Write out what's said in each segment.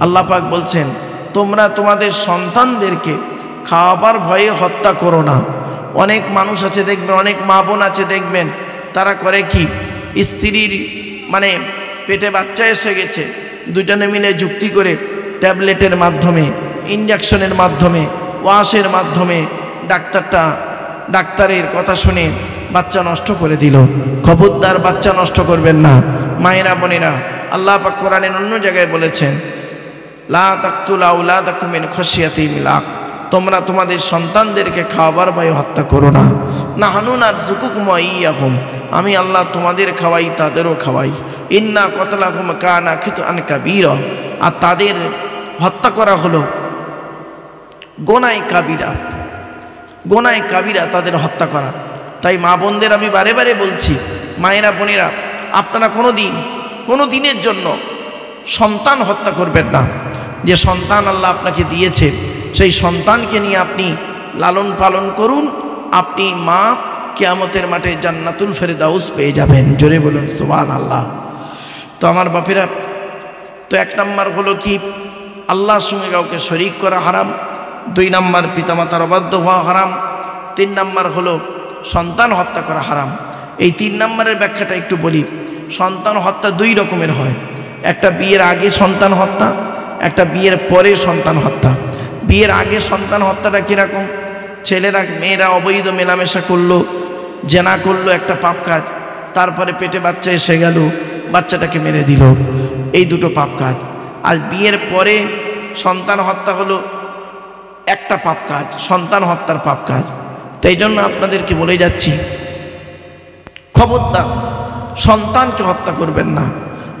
আল্লাহ পাক বলছেন তোমরা তোমাদের সন্তানদেরকে খাওয়াবার ভয়ে হত্যা করো না। অনেক মানুষ আছে দেখবেন, অনেক মা বোন আছে দেখবেন, তারা করে কি, স্ত্রীর মানে পেটে বাচ্চা এসে গেছে, দুজনে মিলে যুক্তি করে ট্যাবলেটের মাধ্যমে, ইঞ্জেকশনের মাধ্যমে, ওয়াশের মাধ্যমে ডাক্তারের কথা শুনে বাচ্চা নষ্ট করে দিল। খবরদার বাচ্চা নষ্ট করবেন না মায়েরা বোনেরা। আল্লাহ পাক কোরআনের অন্য জায়গায় বলেছেন লা তাকতুলু আওলাদাকুম মিন খাশিয়াতি ইমলাক, তোমরা তোমাদের সন্তানদেরকে খাওয়াবার ভয়ে হত্যা করো না। নাহনু নারযুকুকুম ওয়া ইয়্যাহুম, আমি আল্লাহ তোমাদের খাওয়াই তাদেরও খাওয়াই। ইন্না কতলাকুম কানা খিতআন কাবীরা, আর তাদের হত্যা করা হলো গোনায় কাবিরা, গোনায় কাবিরা তাদের হত্যা করা। তাই মা বোনদের আমি বারে বারে বলছি, মায়েরা বোনেরা, আপনারা কোনো দিনের জন্য সন্তান হত্যা করবেন না। যে সন্তান আল্লাহ আপনাকে দিয়েছে সেই সন্তানকে নিয়ে আপনি লালন পালন করুন, আপনি মা কিয়ামতের মাঠে জান্নাতুল ফেরদাউস পেয়ে যাবেন। জোরে বলুন সুবহানাল্লাহ। তো আমার বাপেরা, তো 1 নাম্বার হলো কি, আল্লাহর সঙ্গে কাউকে শরীক করা হারাম। 2 নাম্বার পিতামাতার অবাধ্য হওয়া হারাম। 3 নাম্বার হলো সন্তান হত্যা করা হারাম। এই 3 নাম্বারের ব্যাখ্যাটা একটু বলি। সন্তান হত্যা 2 রকমের হয়, একটা বিয়ের আগে সন্তান হত্যা, একটা বিয়ের পরে সন্তান হত্যা। বিয়ের আগে সন্তান হত্যাটা কীরকম, ছেলেরা মেয়েরা অবৈধ মেলামেশা করলো, জেনা করলো, একটা পাপ কাজ, তারপরে পেটে বাচ্চা এসে গেল, বাচ্চাটাকে মেরে দিল, এই 2টো পাপ কাজ। আর বিয়ের পরে সন্তান হত্যা হলো একটা পাপ কাজ, সন্তান হত্যার পাপ কাজ। তো এই জন্য আপনাদেরকে বলে যাচ্ছি, খবরদার সন্তানকে হত্যা করবেন না।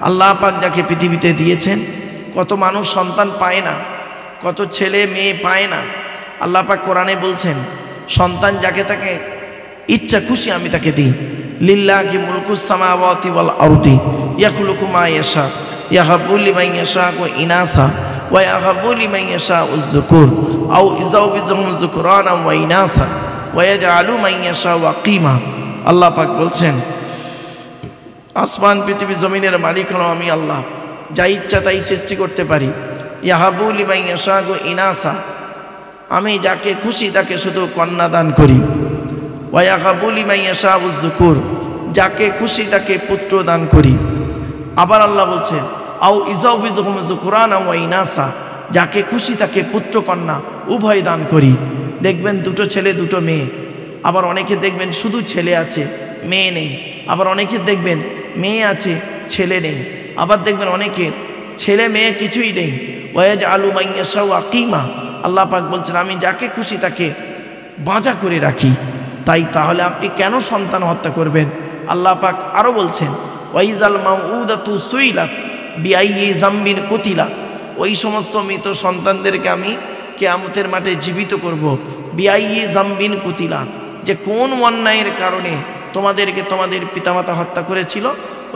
আল্লাহ পাক যাকে পৃথিবীতে দিয়েছেন, কত মানুষ সন্তান পায় না, কত ছেলে মেয়ে পায় না। আল্লাহ পাক কোরআনে বলছেন সন্তান যাকে তাকে ইচ্ছা খুশি আমি তাকে দিই। লিল্লাহি মুলকুস সামাওয়াতি ওয়াল আরদি ইয়াখলুকু মা ইয়াশা ইয়াহাবু লিমান ইয়াশাউ ইনাসা ওয়া ইয়াহাবু লিমান ইয়াশাউ যুকুর আও ইযাউযুহুম যুকরানা ওয়া ইনাসা ওয়া ইয়াজআলু মান ইয়াশাউ আকিমা। আল্লাহ পাক বলছেন আসমান পৃথিবী জমিনের মালিক হলো আমি আল্লাহ, যা ইচ্ছা তাই সৃষ্টি করতে পারি। ইয়াহাবু লিমান ইয়াশাউ ইনাসা, আমি যাকে খুশি তাকে শুধু কন্যা দান করি। ওয়া ইয়াহাবু লিমান ইয়াশাউ যুকুর, যাকে খুশি তাকে পুত্র দান করি। আবার আল্লাহ বলছেন আও ইযাউযুহুম যুকরানা ওয়া ইনাসা, যাকে খুশি তাকে পুত্র কন্যা উভয় দান করি। দেখবেন 2টো ছেলে 2টো মেয়ে, আবার অনেকে দেখবেন শুধু ছেলে আছে মেয়ে নেই, আবার অনেকে দেখবেন মেয়ে আছে ছেলে নেই, আবার দেখবেন অনেকের ছেলে মেয়ে কিছুই নেই। ওয়াজআলু মান ইয়াশাউ আকিমা, আল্লাহ পাক বলছেন আমি যাকে খুশি তাকে বাঁচা করে রাখি। তাহলে আপনি কেন সন্তান হত্যা করবেন? আল্লাহ পাক আরও বলছেন ওয়াইজাল মাউউদাতু সুইলাত বিআইয়ি যামবিন কুতিলাত, ওই সমস্ত মৃত সন্তানদেরকে আমি কিয়ামতের মাঠে জীবিত করব। বিআইয়ি যামবিন কুতিলাত, যে কোন অন্যায়ের কারণে তোমাদেরকে তোমাদের পিতামাতা হত্যা করেছিল,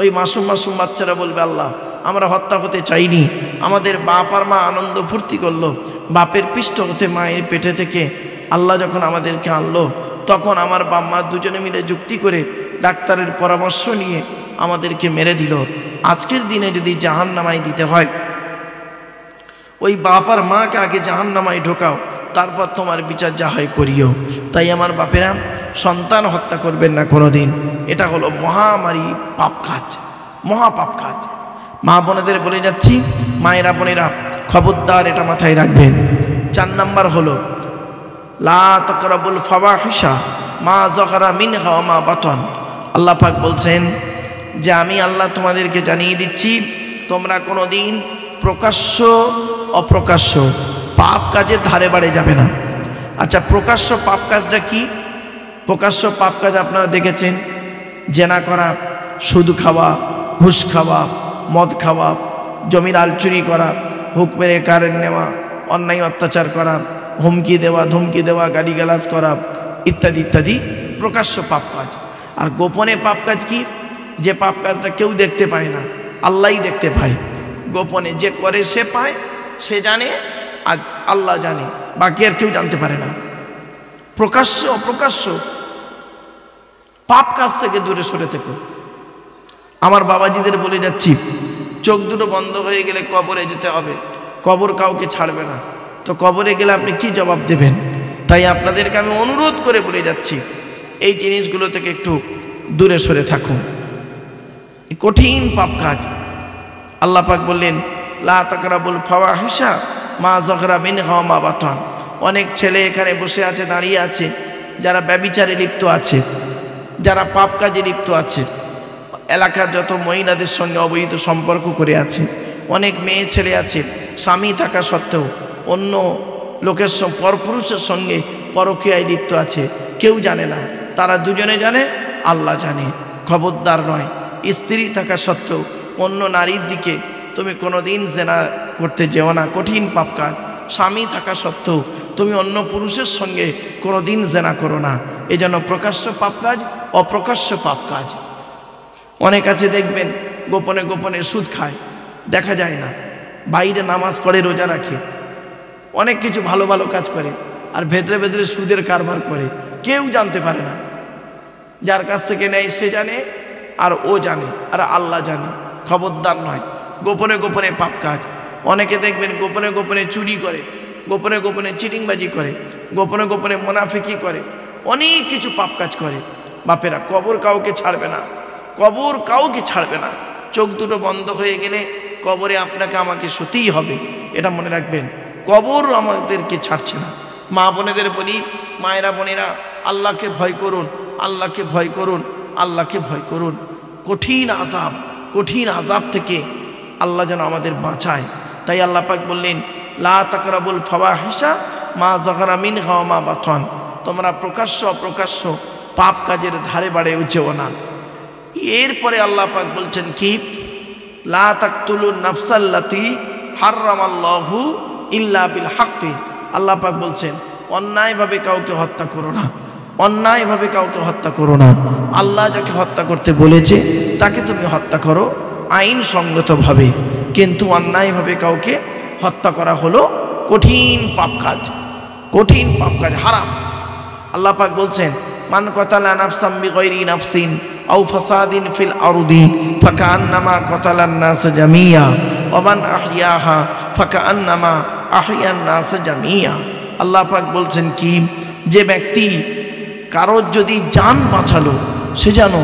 ওই মাসুম মাসুম বাচ্চারা বলবে আল্লাহ আমরা হত্যা হতে চাইনি, আমাদের বাপ আর মা আনন্দ ফুর্তি করলো, বাপের পৃষ্ঠ হতে মায়ের পেটে থেকে আল্লাহ যখন আমাদেরকে আনলো, তখন আমার বাপ মা দুজনে মিলে যুক্তি করে ডাক্তারের পরামর্শ নিয়ে আমাদেরকে মেরে দিল। আজকের দিনে যদি জাহান্নামায় দিতে হয়, ওই বাপ আর মাকে আগে জাহান্নামায় ঢোকাও, তারপর তোমার বিচার যা হয় করিও। তাই আমার বাপেরা, সন্তান হত্যা করবেন না কোনো দিন। এটা হলো মহামারী পাপ কাজ, মহাপাপ কাজ। মা বোনেদের বলে যাচ্ছি, মায়েরা বোনেরা খবরদার এটা মাথায় রাখবেন। 4 নাম্বার হলো লা তাকরাবুল ফাওয়াহিশা মা যাকারা মিনহা ওয়া মা বাতান। আল্লাহ পাক বলছেন যে আমি আল্লাহ তোমাদেরকে জানিয়ে দিচ্ছি, তোমরা কোনো দিন প্রকাশ্য অপ্রকাশ্য পাপ কাজের ধারে বাড়ে যাবে না। আচ্ছা, প্রকাশ্য পাপ কাজটা কি? প্রকাশ্য পাপ কাজ আপনারা দেখেছেন, জেনা করা, সুদ খাওয়া, ঘুষ খাওয়া, মদ খাওয়া, জমির আলচুরি করা, হুক মেরে কারেন্ট নেওয়া, অন্যায় অত্যাচার করা, হুমকি দেওয়া, ধমকি দেওয়া, গালিগালাজ করা, ইত্যাদি ইত্যাদি প্রকাশ্য পাপ কাজ। আর গোপনে পাপ কাজ কি? যে পাপ কাজটা কেউ দেখতে পায় না, আল্লাহই দেখতে পায়। গোপনে যে করে সে পায়, সে জানে, আজ আল্লাহ জানে, বাকি আর কেউ জানতে পারে না। প্রকাশ্য অপ্রকাশ্য পাপ কাজ থেকে দূরে সরে থেকো। আমার বাবাজিদের বলে যাচ্ছি, চোখ দুটো বন্ধ হয়ে গেলে কবরে যেতে হবে, কবর কাউকে ছাড়বে না। তো কবরে গেলে আপনি কি জবাব দেবেন? তাই আপনাদেরকে আমি অনুরোধ করে বলে যাচ্ছি, এই জিনিসগুলো থেকে একটু দূরে সরে থাকুন। কঠিন পাপ কাজ। আল্লাহ পাক বললেন লা তাকরাবুল ফাওয়াহিশা মা যাহরা মিনহা ওয়া মা বাতান। অনেক ছেলে এখানে বসে আছে, দাঁড়িয়ে আছে, যারা ব্যভিচারে লিপ্ত আছে, যারা পাপ কাজে লিপ্ত আছে, এলাকার যত মহিলাদের সঙ্গে অবৈধ সম্পর্ক করে আছে, অনেক মেয়ে ছেলে আছে স্বামী থাকা সত্ত্বেও অন্য লোকের পরপুরুষের সঙ্গে পরকীয়ায় লিপ্ত আছে, কেউ জানে না, তারা দুজনে জানে, আল্লাহ জানে। খবরদার নয়, স্ত্রী থাকা সত্ত্বেও অন্য নারীর দিকে তুমি কোনোদিন জেনা করতে যেও না, কঠিন পাপ কাজ। স্বামী থাকা সত্ত্বেও তুমি অন্য পুরুষের সঙ্গে কোনোদিন জেনা করো না, এ যেন প্রকাশ্য পাপ কাজ, অপ্রকাশ্য পাপ কাজ। অনেক আছে দেখবেন গোপনে গোপনে সুদ খায়, দেখা যায় না, বাইরে নামাজ পড়ে, রোজা রাখে, অনেক কিছু ভালো ভালো কাজ করে, আর ভেতরে ভেতরে সুদের কারবার করে, কেউ জানতে পারে না। যার কাছ থেকে নেয় সে জানে, আর ও জানে, আর আল্লাহ জানে। খবরদার নয়, গোপনে গোপনে পাপ কাজ। অনেকে দেখবেন গোপনে গোপনে চুরি করে, গোপনে গোপনে চিটিংবাজি করে, গোপনে গোপনে মুনাফিকি করে, অনেক কিছু পাপ কাজ করে। বাপেরা, কবর কাউকে ছাড়বে না, কবর কাউকে ছাড়বে না। চোখ দুটো বন্ধ হয়ে গেলে কবরে আপনাকে আমাকে শুতেই হবে, এটা মনে রাখবেন। কবর আমাদেরকে ছাড়ছে না। মা বোনেদের বলি, মায়েরা বোনেরা, আল্লাহকে ভয় করুন, আল্লাহকে ভয় করুন, আল্লাহকে ভয় করুন। কঠিন আযাব থেকে আল্লাহ যেন আমাদের বাঁচায়। তাই আল্লাহ পাক বললেন লা তাকরাবুল ফাওয়াহিশা মা যাহরা মিনহা ওয়া মা বাতান। তোমরা প্রকাশ্য অপ্রকাশ্য পাপ কাজের ধারে বাড়ে উঠেও না। এরপরে আল্লাহ পাক বলছেন কি, লা তাকতুলুন নাফসাল্লাতী হারামাল্লাহু ইল্লা বিল হাক্কি। আল্লাহ পাক বলছেন অন্যায়ভাবে কাউকে হত্যা করো না, অন্যায়ভাবে কাউকে হত্যা করো না। আল্লাহ যাকে হত্যা করতে বলেছে তাকে তুমি হত্যা করো আইনসঙ্গতভাবে, কিন্তু অন্যায়ভাবে কাউকে হত্যা করা হলো কঠিন পাপ কাজ, কঠিন পাপ কাজ, হারাম। আল্লাহ পাক বলছেন মান কাতালা নাফসাম বিগাইরি নাফসিন আও ফাসাদিন ফিল আরদি ফাকান্নামা কাতালান নাস জামিয়া ওয়া মান আহইয়াহা ফাকান্নামা আহইয়ান নাস জামিয়া। আল্লাহ পাক বলছেন কি, যে ব্যক্তি কারোর যদি জান বাঁচালো সে যেন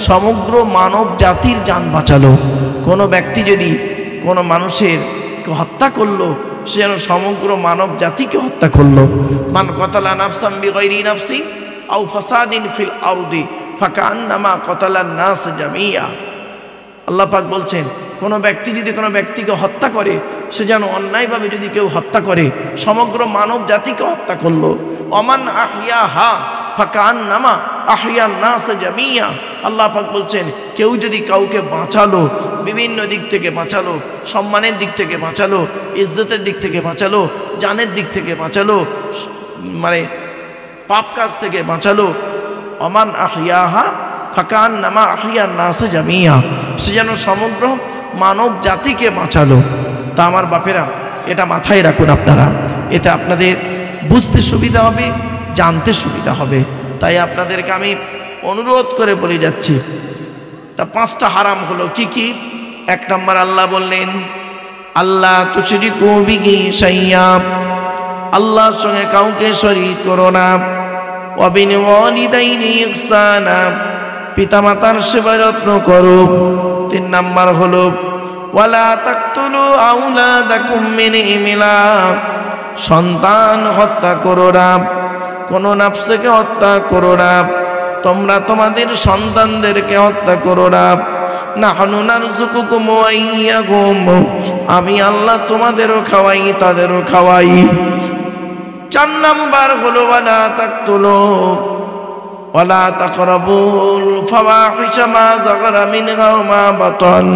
সমগ্র মানব জাতির জান বাঁচালো। কোনো ব্যক্তি যদি কোনো মানুষের হত্যা করলো সে যেন সমগ্র মানব জাতিকে হত্যা করলো। মান কাতালা নাফসাম বিগাইরি নাফসিন আও ফাসাদিন ফিল আরদি ফাকান্নামা কাতালান নাস জামিয়া। আল্লাহ পাক বলছেন কোনো ব্যক্তি যদি কোনো ব্যক্তিকে হত্যা করে সে যেন অন্যায়ভাবে যদি কেউ হত্যা করে সমগ্র মানব জাতিকে হত্যা করলো। ওমান আহইয়াহা ফাকান্নামা আহইয়ান নাস জামিয়া। আল্লাহ পাক বলছেন কেউ যদি কাউকে বাঁচালো, বিভিন্ন দিক থেকে বাঁচালো, সম্মানের দিক থেকে বাঁচালো, ইজ্জতের দিক থেকে বাঁচালো, জানের দিক থেকে বাঁচালো, মানে পাপ কাজ থেকে বাঁচালো, ওমান আহইয়াহা ফাকান্নামা আহইয়ান নাস জামিয়া, সে যেন সমগ্র মানব জাতিকে বাঁচালো। তা আমার বাপেরা, এটা মাথায় রাখুন আপনারা, এতে আপনাদের বুঝতে সুবিধা হবে, জানতে সুবিধা হবে। তাই আপনাদেরকে আমি অনুরোধ করে বলে যাচ্ছি। তা 5টা হারাম হলো কি কি? 1 নম্বর আল্লাহ বললেন আল্লাহ তুশরিকু বিহি শাইয়্যা, আল্লাহর সঙ্গে কাউকে শরীক করো না। ওয়া বিল ওয়ালিদাইনি ইহসানা, পিতামাতার সেবা যত্ন করো। 3 নম্বর হলো ওয়ালা তাকতুলু আওলাদাকুম মিন ইমলাক, সন্তান হত্যা করো না, কোন নাফসকে হত্যা করো না, তোমরা তোমাদের সন্তানদেরকে হত্যা করো না। নাহনু নারযুকুকুম ওয়া ইয়্যাকুম, আমি আল্লাহ তোমাদেরও খাওয়াই তাদেরও খাওয়াই। 4 নাম্বার হলো ওয়ালা তাকতুলু ওয়ালা তাকরাবুল ফাওয়াহিশা মা যাহরা মিনহা ওয়া মা বাতান,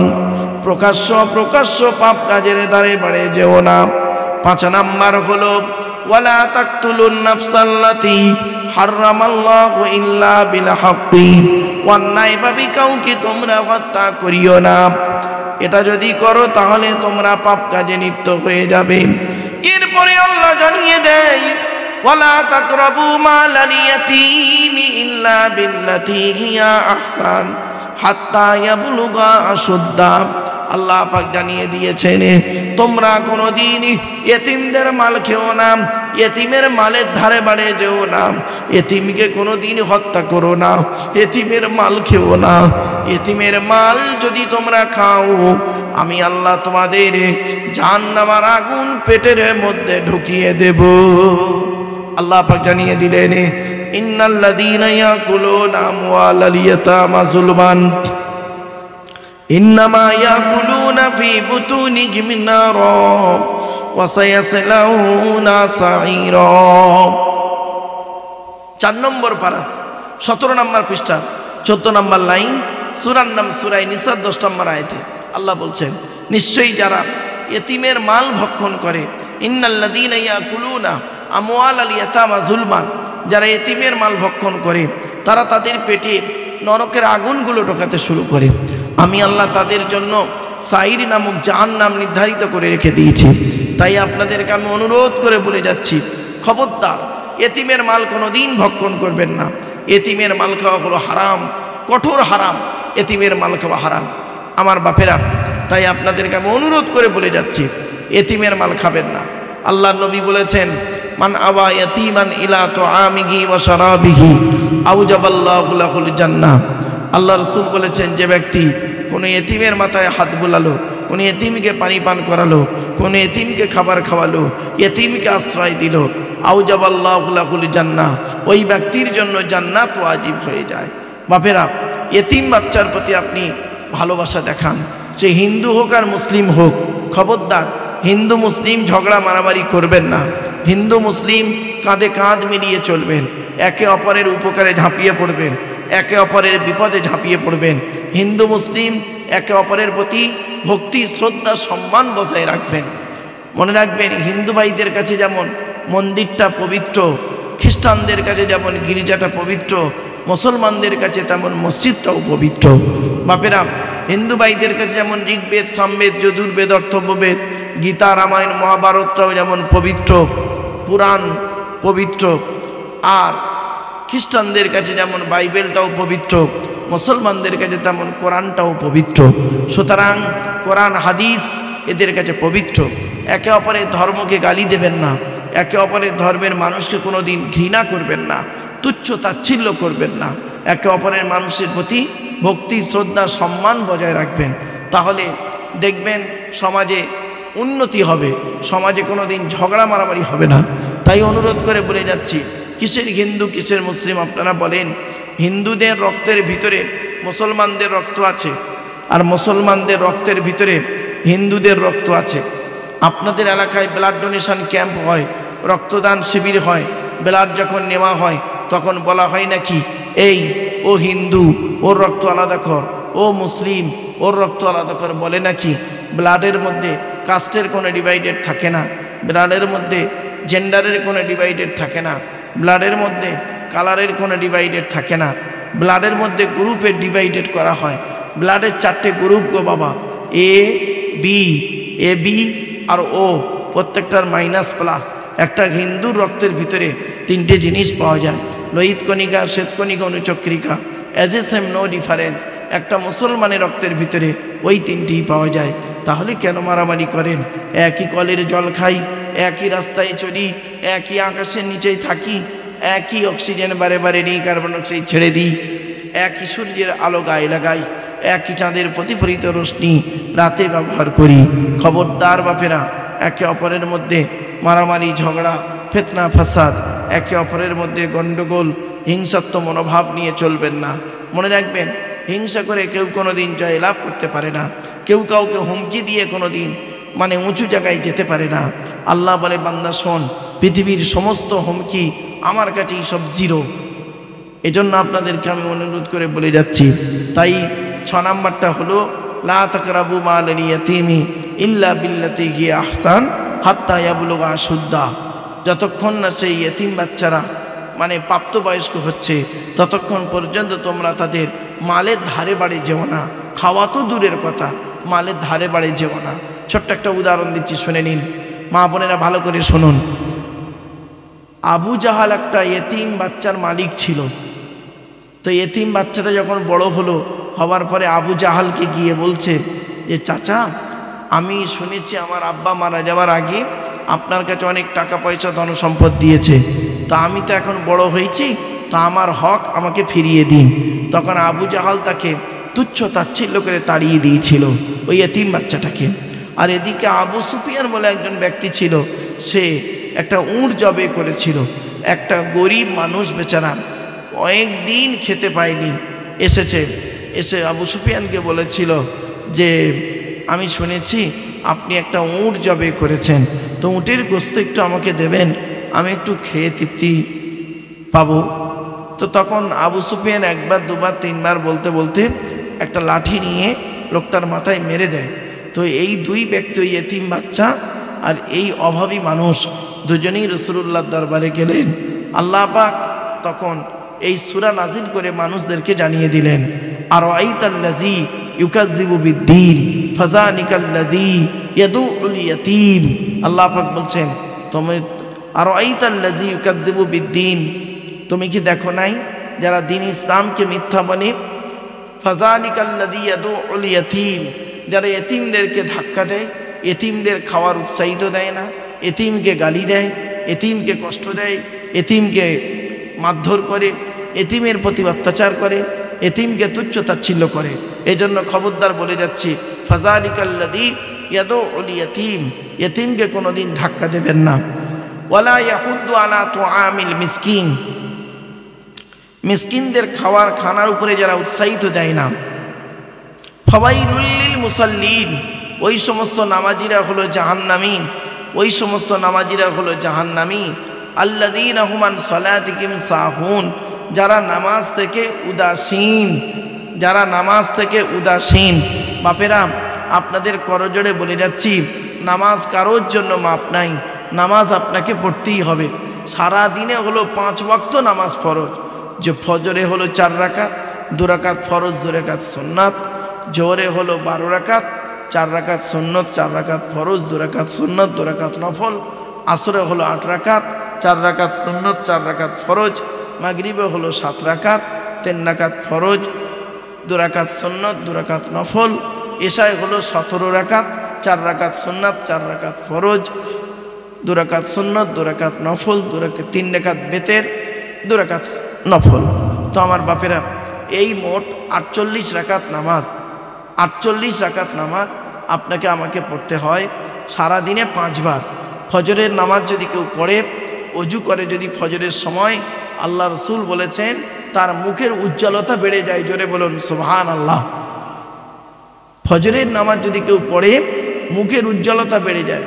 প্রকাশ্য প্রকাশ্য পাপ কাজের দ্বারে বাড়ে যেও না। 5 নাম্বার হলো ওয়ালা তাকতুলুন নাফসাল্লাতী হারামাল্লাহু ইল্লা বিল হাক্কি, অন্যায়ভাবে কাউকে তোমরা হত্যা করিও না। এটা যদি করো তাহলে তোমরা পাপ কাজে লিপ্ত হয়ে যাবে। এরপরে আল্লাহ জানিয়ে দেয় ওয়ালা তাকরাবু মালাল ইয়াতীমি ইল্লা বিল্লাতী হিয়া আহসান হাত্তা ইয়াবলুগা আশুদ্দা। আল্লাহ পাক জানিয়ে দিয়েছেন তোমরা কোনোদিন ইতিমদের মাল খেও না, ইতিমের মালের ধারে বাড়ে যেও না, ইতিমকে কোনোদিন হত্যা করো না, ইতিমের মাল খেও না। ইতিমের মাল যদি তোমরা খাও আমি আল্লাহ তোমাদের জাহান্নামের আগুন পেটের মধ্যে ঢুকিয়ে দেব। আল্লাহ পাক জানিয়ে দিলেন ইন্নাল্লাযীনা ইয়াকুলুনা আমওয়ালাল ইয়াতামা যুলমান ইন্নামা ইয়াকুলুনা ফি বুতুনিহিম নারা ওয়া সায়াসলাউনা সাঈরা। 4 নম্বর পারা 17 নম্বর পৃষ্ঠা 14 নম্বর লাইন, সূরার নাম সূরা নিসা 10 নম্বর আয়াতে আল্লাহ বলছেন নিশ্চয়ই যারা ইতিমের মাল ভক্ষণ করে, ইন্নাল্লাযীনা ইয়াকুলুনা আমওয়ালাল ইয়াতামা যুলমান, যারা ইতিমের মাল ভক্ষণ করে তারা তাদের পেটে নরকের আগুনগুলো ঢোকাতে শুরু করে। আমি আল্লাহ তাদের জন্য সাঈর নামক জাহান্নাম নির্ধারিত করে রেখে দিয়েছি। তাই আপনাদেরকে আমি অনুরোধ করে বলে যাচ্ছি, খবরদার ইতিমের মাল কোনোদিন ভক্ষণ করবেন না। ইতিমের মাল খাওয়া হলো হারাম, কঠোর হারাম, ইতিমের মাল খাওয়া হারাম আমার বাপেরা। তাই আপনাদেরকে আমি অনুরোধ করে বলে যাচ্ছি ইতিমের মাল খাবেন না। আল্লাহ নবী বলেছেন মান আওয়া ইয়াতীমান ইলা তুআমিহি ওয়া শারাবিহি আওজাবাল্লাহু লাহুল জান্নাহ। আল্লাহ রাসূল বলেছেন যে ব্যক্তি কোনো ইতিমের মাথায় হাত বুলালো, কোনো ইতিমকে পানি পান করালো, কোনো ইতিমকে খাবার খাওয়ালো, ইতিমকে আশ্রয় দিল, আওজাবাল্লাহু লাহুল জান্নাহ, ওই ব্যক্তির জন্য জান্নাত ওয়াজিব হয়ে যায়। বাপেরা ইতিম বাচ্চার প্রতি আপনি ভালোবাসা দেখান, সে হিন্দু হোক আর মুসলিম হোক। খবরদার হিন্দু মুসলিম ঝগড়া মারামারি করবেন না। হিন্দু মুসলিম কাঁধে কাঁধ মিলিয়ে চলবেন, একে অপরের উপকারে ঝাঁপিয়ে পড়বেন, একে অপরের বিপদে ঝাঁপিয়ে পড়বেন। হিন্দু মুসলিম একে অপরের প্রতি ভক্তি শ্রদ্ধা সম্মান বজায় রাখবেন। মনে রাখবেন হিন্দু ভাইদের কাছে যেমন মন্দিরটা পবিত্র, খ্রিস্টানদের কাছে যেমন গির্জাটা পবিত্র, মুসলমানদের কাছে তেমন মসজিদটাও পবিত্র। বাপেরা হিন্দু ভাইদের কাছে যেমন ঋগ্বেদ সামবেদ যজুর্বেদ অর্থববেদ গীতা রামায়ণ মহাভারতটাও যেমন পবিত্র, পুরাণ পবিত্র, আর খ্রিস্টানদের কাছে যেমন বাইবেলটাও পবিত্র, মুসলমানদের কাছে তেমন কোরআনটাও পবিত্র। সুতরাং কোরআন হাদিস এদের কাছে পবিত্র। একে অপরের ধর্মকে গালি দেবেন না, একে অপরের ধর্মের মানুষকে কোনো দিন ঘৃণা করবেন না, তুচ্ছ তাচ্ছিল্য করবেন না, একে অপরের মানুষের প্রতি ভক্তি শ্রদ্ধা সম্মান বজায় রাখবেন। তাহলে দেখবেন সমাজে উন্নতি হবে, সমাজে কোনো দিন ঝগড়া মারামারি হবে না। তাই অনুরোধ করে বলে যাচ্ছি, কিসের হিন্দু কিসের মুসলিম আপনারা বলেন? হিন্দুদের রক্তের ভিতরে মুসলমানদের রক্ত আছে, আর মুসলমানদের রক্তের ভিতরে হিন্দুদের রক্ত আছে। আপনাদের এলাকায় ব্লাড ডোনেশন ক্যাম্প হয়, রক্তদান শিবির হয়, ব্লাড যখন নেওয়া হয় তখন বলা হয় নাকি এই ও হিন্দু ওর রক্ত আলাদা কর, ও মুসলিম ওর রক্ত আলাদা কর, বলে নাকি? ব্লাডের মধ্যে কাস্টের কোনো ডিভাইডেড থাকে না, ব্লাডের মধ্যে জেন্ডারের কোনো ডিভাইডেড থাকে না, ব্লাডের মধ্যে কালারের কোনো ডিভাইডেড থাকে না, ব্লাডের মধ্যে গ্রুপের ডিভাইডেড করা হয়। ব্লাডের 4টে গ্রুপ গো বাবা, এ বি আর ও, প্রত্যেকটার মাইনাস প্লাস। একটা হিন্দুর রক্তের ভিতরে 3টে জিনিস পাওয়া যায়, লোহিত কণিকা শ্বেতকণিকা অনুচক্রিকা, as a same no difference. একটা মুসলমানের রক্তের ভিতরে ওই 3টিই পাওয়া যায়। তাহলে কেন মারামারি করেন? একই কলের জল খাই, একই রাস্তায় চলি, একই আকাশের নিচেই থাকি, একই অক্সিজেন বারে বারে নিই, কার্বন ডাইঅক্সাইড ছেড়ে দিই, একই সূর্যের আলো গায়ে লাগাই, একই চাঁদের প্রতিফলিত রশ্মি রাতে ব্যবহার করি। খবরদার বাপেরা, একে অপরের মধ্যে মারামারি ঝগড়া ফিতনা ফাসাদ, একে অপরের মধ্যে গণ্ডগোল হিংসাত্ম মনোভাব নিয়ে চলবেন না। মনে রাখবেন হিংসা করে কেউ কোনো দিন জয়লাভ করতে পারে না, কেউ কাউকে হুমকি দিয়ে কোনো দিন উঁচু জায়গায় যেতে পারে না। আল্লাহ বলে বান্দা শোন, পৃথিবীর সমস্ত হুমকি আমার কাছেই সব জিরো। এজন্য আপনাদেরকে আমি অনুরোধ করে বলে যাচ্ছি। তাই 6 নাম্বারটা হলো লা তাকরাবু মালাল ইয়াতীমি ইল্লা বিল্লাতি হিয়া আহসান হাত্তা ইয়াবলুগা আশুদ্দা। যতক্ষণ না সেই ইয়েতিম বাচ্চারা প্রাপ্তবয়স্ক হচ্ছে ততক্ষণ পর্যন্ত তোমরা তাদের মালের ধারে বাড়ি যেও না। খাওয়া তো দূরের কথা, মালের ধারে বাড়ি যেও না। ছোট্ট একটা উদাহরণ দিচ্ছি, শুনে নিন মা বোনেরা, ভালো করে শুনুন। আবু জাহাল একটা ইয়েতিম বাচ্চার মালিক ছিল। তো ইয়েতিম বাচ্চাটা যখন বড় হলো, হওয়ার পরে আবু জাহালকে গিয়ে বলছে যে চাচা, আমি শুনেছি আমার আব্বা মারা যাওয়ার আগে আপনার কাছে অনেক টাকা পয়সা ধনসম্পদ দিয়েছে, তা আমি তো এখন বড় হয়েছি, তা আমার হক আমাকে ফিরিয়ে দিন। তখন আবু জাহাল তাকে তুচ্ছ তাচ্ছিল্য করে তাড়িয়ে দিয়েছিল ওই এতিম বাচ্চাটাকে। আর এদিকে আবু সুফিয়ান বলে একজন ব্যক্তি ছিল, সে একটা উট জবে করেছিল। একটা গরিব মানুষ বেচারা কয়েকদিন খেতে পায়নি, এসে আবু সুফিয়ানকে বলেছিল যে আমি শুনেছি আপনি একটা উট জবে করেছেন, তো উটের গোস্ত একটু আমাকে দেবেন, আমি একটু খেয়ে তৃপ্তি পাবো। তো তখন আবু সুফিয়ান একবার দুবার তিনবার বলতে বলতে একটা লাঠি নিয়ে লোকটার মাথায় মেরে দেয়। তো এই দুই ব্যক্তি, ওই এতিম বাচ্চা আর এই অভাবী মানুষ, দুজনেই রাসূলুল্লাহর দরবারে গেলেন। আল্লাহ পাক তখন এই সূরা নাজিল করে মানুষদেরকে জানিয়ে দিলেন, আরাআইতাল্লাযী ইউকাযযিবু বিদ্দীন ফাযালিকাল্লাযী ইয়াদুউল ইয়াতীম। আল্লাহ পাক বলছেন, তুমি আরাআইতাল্লাযী ইউকাযযিবু বিদ্দীন, তুমি কি দেখো নাই যারা দিন ইসলামকে মিথ্যা বলে, ফাযালিকাল্লাযী ইয়াদুউল ইয়াতীম, যারা এতিমদেরকে ধাক্কা দেয়, এতিমদের খাওয়ার উৎসাহিত দেয় না, এতিমকে গালি দেয়, এতিমকে কষ্ট দেয়, এতিমকে মারধর করে, এতিমের প্রতি অত্যাচার করে, এতিমকে তুচ্ছ তাচ্ছিল্য করে। এজন্য খবরদার বলে যাচ্ছি, ফাযালিকাল্লাযী ইয়াদুউল ইয়াতীম, এতিমকে কোনোদিন ধাক্কা দেবেন না। ওয়ালা ইয়াহুদ্দু আলা তুআমিল মিসকিন, মিসকিনদের খানার উপরে যারা উৎসাহিত দেয় না। ফাওয়াইলুল লিল মুসাল্লিন, ওই সমস্ত নামাজিরা হলো জাহান্নামী, ওই সমস্ত নামাজিরা হলো জাহান্নামী। আল্লাযীনা হুম আন সালাতিহিম সাহুন, যারা নামাজ থেকে উদাসীন, যারা নামাজ থেকে উদাসীন। বাপেরা, আপনাদের করজোড়ে বলে যাচ্ছি, নামাজ কারোর জন্য মাপ নাই, নামাজ আপনাকে পড়তেই হবে। সারা দিনে হলো 5 ওয়াক্ত নামাজ ফরজ, যে ফজরে হলো 4 রাকাত, 2 রাকাত ফরজ, 2 রাকাত সুন্নাত। জোহরে হলো 12 রাকাত, 4 রাকাত সুন্নত, 4 রাকাত ফরজ, 2 রাকাত সুন্নত, 2 রাকাত নফল। আসরে হলো 8 রাকাত, 4 রাকাত সুন্নত, 4 রাকাত ফরজ। মাগরিবে হলো 7 রাকাত, 3 রাকাত ফরজ, 2 রাকাত সুন্নত, 2 রাকাত নফল। এশায় হলো 17 রাকাত, 4 রাকাত সুন্নত, 4 রাকাত ফরজ, 2 রাকাত সুন্নত, 2 রাকাত নফল, 3 রাকাত বেতের, 2 রাকাত নফল। তো আমার বাপেরা, এই মোট 48 রাকাত নামাজ, 48 রাকাত নামাজ আপনাকে আমাকে পড়তে হয় সারা দিনে 5 বার। ফজরের নামাজ যদি কেউ পড়ে, অজু করে যদি ফজরের সময়, আল্লাহ রসুল বলেছেন তার মুখের উজ্জ্বলতা বেড়ে যায়। জোরে বলুন সুবহানাল্লাহ। ফজরের নামাজ যদি কেউ পড়ে, মুখের উজ্জ্বলতা বেড়ে যায়।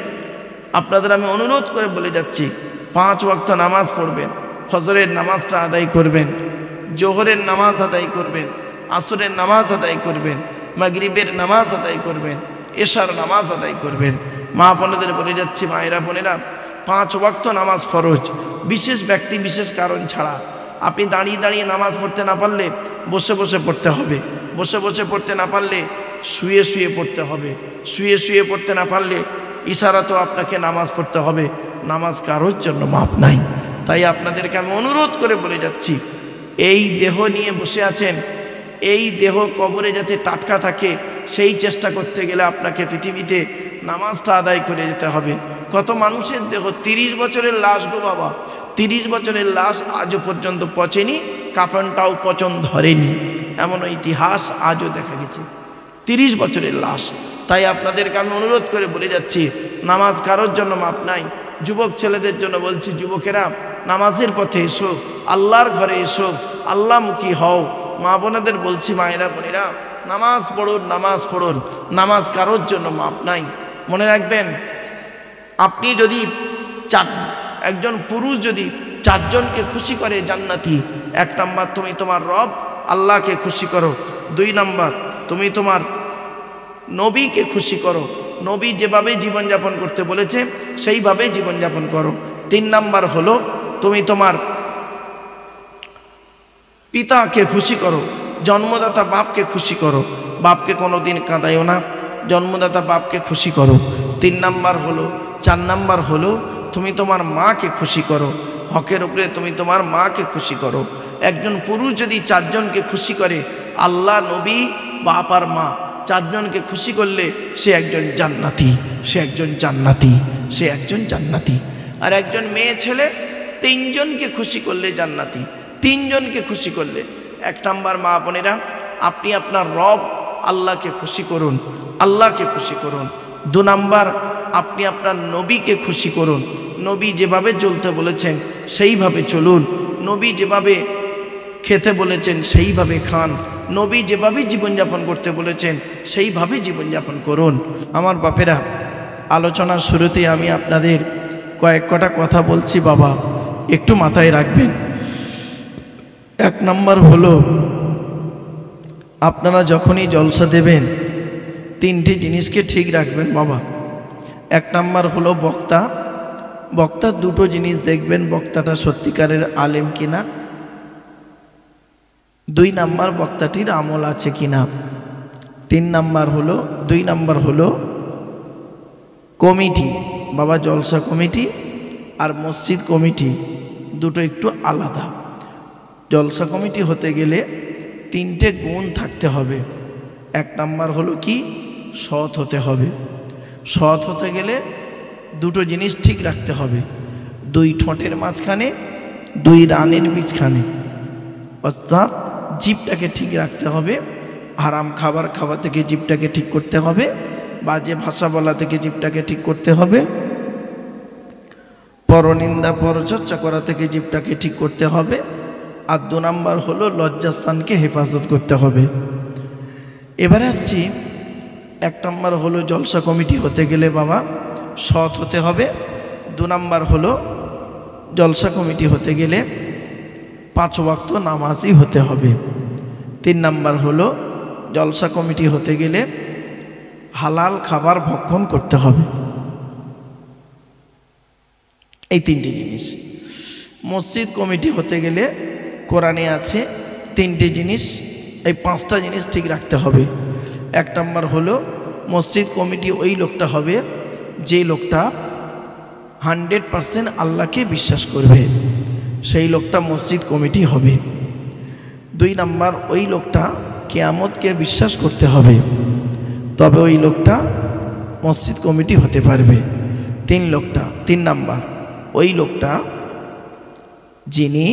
আপনাদের আমি অনুরোধ করে বলে যাচ্ছি, 5 ওয়াক্ত নামাজ পড়বেন, ফজরের নামাজটা আদায় করবেন, জোহরের নামাজ আদায় করবেন, আসরের নামাজ আদায় করবেন, মাগরিবের নামাজ আদায় করবেন, এশার নামাজ আদায় করবেন। মা বোনেদের বলে যাচ্ছি, মায়েরা বোনেরা, 5 ওয়াক্ত নামাজ ফরজ, বিশেষ ব্যক্তি বিশেষ কারণ ছাড়া। আপনি দাঁড়িয়ে দাঁড়িয়ে নামাজ পড়তে না পারলে বসে বসে পড়তে হবে, বসে বসে পড়তে না পারলে শুয়ে শুয়ে পড়তে হবে, শুয়ে শুয়ে পড়তে না পারলে ইশারাতেও আপনাকে নামাজ পড়তে হবে। নামাজ কারোর জন্য মাপ নাই। তাই আপনাদেরকে আমি অনুরোধ করে বলে যাচ্ছি, এই দেহ নিয়ে বসে আছেন, এই দেহ কবরে যাতে টাটকা থাকে সেই চেষ্টা করতে গেলে আপনাকে পৃথিবীতে নামাজটা আদায় করে যেতে হবে। কত মানুষের দেহ 30 বছরের লাশ গো বাবা, 30 বছরের লাশ আজও পর্যন্ত পচেনি, কাফনটাও পচন ধরেনি, এমন ইতিহাস আজও দেখা গেছে। 30 বছরের লাশ। তাই আপনাদেরকে আমি অনুরোধ করে বলে যাচ্ছি, নামাজ কারোর জন্য মাপ নাই। যুবক ছেলেদের জন্য বলছি, যুবকেরা নামাজের পথে এসো, আল্লাহর ঘরে এসো, আল্লাহমুখী হও। মা বোনেদের বলছি, মায়েরা বোনেরা, নামাজ পড়ুন, নামাজ পড়ুন, নামাজ কারোর জন্য মাপ নাই। মনে রাখবেন, আপনি যদি একজন পুরুষ যদি 4 জনকে খুশি করে জান্নাতি, 1 নাম্বার তুমি তোমার রব আল্লাহকে খুশি করো, 2 নাম্বার তুমি তোমার নবীকে খুশি করো, নবী যেভাবে জীবনযাপন করতে বলেছে সেইভাবে জীবনযাপন করো, 3 নাম্বার হলো তুমি তোমার পিতাকে খুশি করো, জন্মদাতা বাপকে খুশি করো, বাপকে কোনোদিন কাঁদাইও না, জন্মদাতা বাপকে খুশি করো। 3 নাম্বার হলো, 4 নাম্বার হলো তুমি তোমার মাকে খুশি করো, হকের উপরে তুমি তোমার মাকে খুশি করো। একজন পুরুষ যদি 4 জনকে খুশি করে, আল্লাহ, নবী, বাপ আর মা চারজনকে খুশি করলে সে একজন জান্নাতি, সে একজন জান্নাতি, সে একজন জান্নাতি। আর একজন মেয়ে ছেলে তিনজনকে খুশি করলে জান্নাতি, তিনজনকে খুশি করলে। 1 নাম্বার মা বোনেরা, আপনি আপনার রব আল্লাহকে খুশি করুন, আল্লাহকে খুশি করুন। 2 নাম্বার, আপনি আপনার নবীকে খুশি করুন, নবী যেভাবে চলতে বলেছেন সেইভাবে চলুন, নবী যেভাবে খেতে বলেছেন সেইভাবে খান, নবী যেভাবে জীবনযাপন করতে বলেছেন সেইভাবে জীবনযাপন করুন। আমার বাপেরা, আলোচনার শুরুতে আমি আপনাদের কয়েকটা কথা বলছি বাবা, একটু মাথায় রাখবেন। 1 নাম্বার হলো, আপনারা যখনই জলসা দেবেন 3টি জিনিসকে ঠিক রাখবেন বাবা। 1 নাম্বার হলো বক্তা, বক্তার 2টো জিনিস দেখবেন, বক্তাটা সত্যিকারের আলেম কিনা। 2 নাম্বার, বক্তাটির আমল আছে কিনা। 2 নাম্বার হলো কমিটি বাবা, জলসা কমিটি আর মসজিদ কমিটি দুটো একটু আলাদা। জলসা কমিটি হতে গেলে 3টে গুণ থাকতে হবে। 1 নাম্বার হলো কি, সৎ হতে হবে। সৎ হতে গেলে 2টো জিনিস ঠিক রাখতে হবে, 2 ঠোঁটের মাঝখানে, 2 রানের বীজখানে, অর্থাৎ জিভটাকে ঠিক রাখতে হবে। হারাম খাবার খাওয়া থেকে জিভটাকে ঠিক করতে হবে, বাজে ভাষা বলা থেকে জিভটাকে ঠিক করতে হবে, পরনিন্দা পরচর্চা করা থেকে জিভটাকে ঠিক করতে হবে। আর 2 নাম্বার হলো লজ্জাস্থানকে হেফাজত করতে হবে। এবারে আসছি, 1 নাম্বার হলো জলসা কমিটি হতে গেলে বাবা সৎ হতে হবে। 2 নাম্বার হলো জলসা কমিটি হতে গেলে 5 ওয়াক্ত নামাজই হতে হবে। 3 নাম্বার হলো জলসা কমিটি হতে গেলে হালাল খাবার ভক্ষণ করতে হবে। এই 3টি জিনিস। মসজিদ কমিটি হতে গেলে কোরআনে আছে 3টি জিনিস, এই 5টা জিনিস ঠিক রাখতে হবে। 1 নাম্বার হলো মসজিদ কমিটি ওই লোকটা হবে যে লোকটা 100% আল্লাহকে বিশ্বাস করবে, সেই লোকটা মসজিদ কমিটি হবে। 2 নাম্বার, ওই লোকটা কিয়ামতকে বিশ্বাস করতে হবে, তবে ওই লোকটা মসজিদ কমিটি হতে পারবে। 3 নাম্বার, ওই লোকটা যিনি